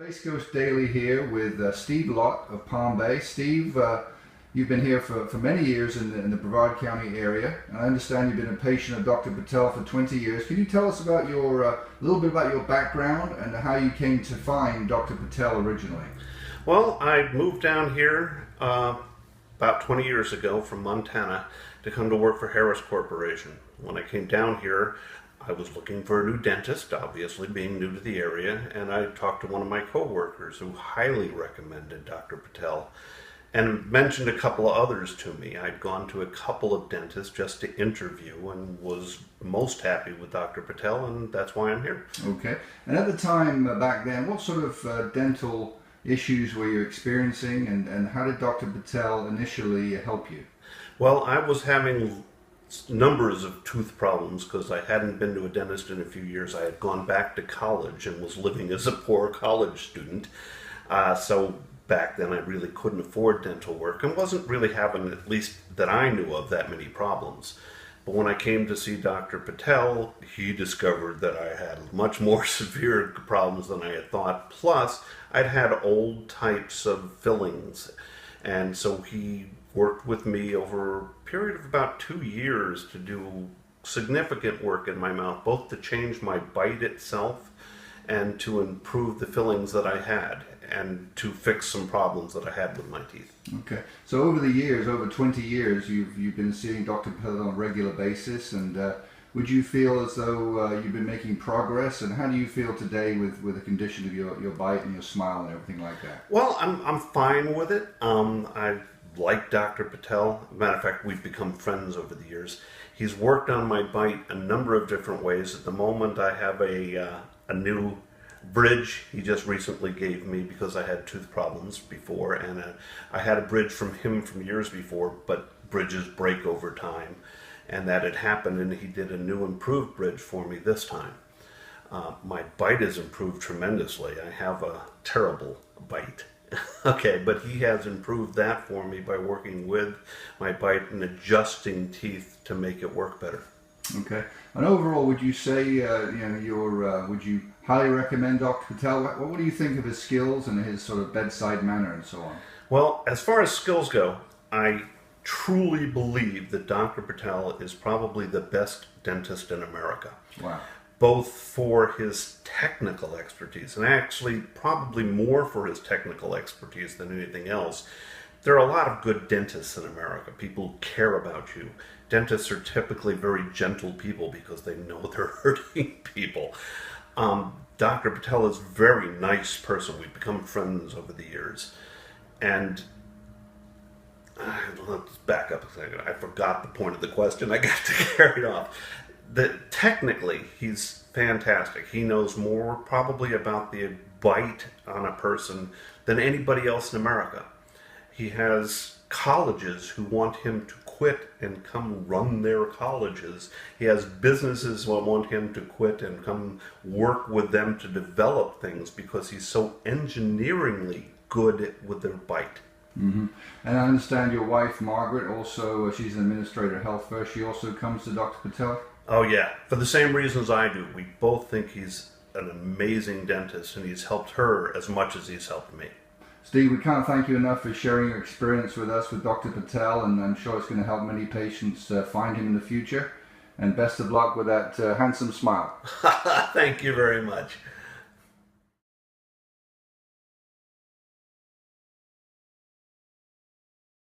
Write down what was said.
Space Coast Daily here with Steve Lott of Palm Bay. Steve, you've been here for many years in the Brevard County area, and I understand you've been a patient of Dr. Patel for 20 years. Can you tell us about a little bit about your background and how you came to find Dr. Patel originally? Well, I moved down here about 20 years ago from Montana to come to work for Harris Corporation. When I came down here, I was looking for a new dentist, obviously being new to the area, and I talked to one of my coworkers who highly recommended Dr. Patel and mentioned a couple of others to me. I'd gone to a couple of dentists just to interview and was most happy with Dr. Patel, and that's why I'm here. Okay. And at the time back then, what sort of dental issues were you experiencing, and how did Dr. Patel initially help you? Well, I was having numbers of tooth problems because I hadn't been to a dentist in a few years. I had gone back to college and was living as a poor college student. So back then I really couldn't afford dental work and wasn't really having, at least that I knew of, that many problems. But when I came to see Dr. Patel, he discovered that I had much more severe problems than I had thought. Plus, I'd had old types of fillings. And so he worked with me over a period of about 2 years to do significant work in my mouth, both to change my bite itself and to improve the fillings that I had and to fix some problems that I had with my teeth. Okay. So over the years, over 20 years, you've been seeing Dr. Patel on a regular basis, and would you feel as though you've been making progress? And how do you feel today with the condition of your bite and your smile and everything like that? Well, I'm fine with it. I like Dr. Patel. Matter of fact, we've become friends over the years. He's worked on my bite a number of different ways. At the moment, I have a new bridge he just recently gave me because I had tooth problems before, and I had a bridge from him from years before, but bridges break over time, and that had happened, and he did a new improved bridge for me this time. My bite has improved tremendously. I have a terrible bite. Okay, but he has improved that for me by working with my bite and adjusting teeth to make it work better. Okay. And overall, would you say, would you highly recommend Dr. Patel? What do you think of his skills and his sort of bedside manner and so on? Well, as far as skills go, I truly believe that Dr. Patel is probably the best dentist in America. Wow. Both for his technical expertise, and actually probably more for his technical expertise than anything else. There are a lot of good dentists in America. People who care about you. Dentists are typically very gentle people because they know they're hurting people. Dr. Patel is a very nice person. We've become friends over the years. And let's back up a second. I forgot the point of the question. I got carried off. Technically, he's fantastic. He knows more probably about the bite on a person than anybody else in America. He has colleges who want him to quit and come run their colleges. He has businesses who want him to quit and come work with them to develop things because he's so engineeringly good with their bite. Mm-hmm. And I understand your wife, Margaret, also, she's an administrator of health first. She also comes to Dr. Patel? Oh yeah, for the same reasons I do. We both think he's an amazing dentist, and he's helped her as much as he's helped me. Steve, we can't thank you enough for sharing your experience with us with Dr. Patel, and I'm sure it's going to help many patients find him in the future. And best of luck with that handsome smile. Thank you very much.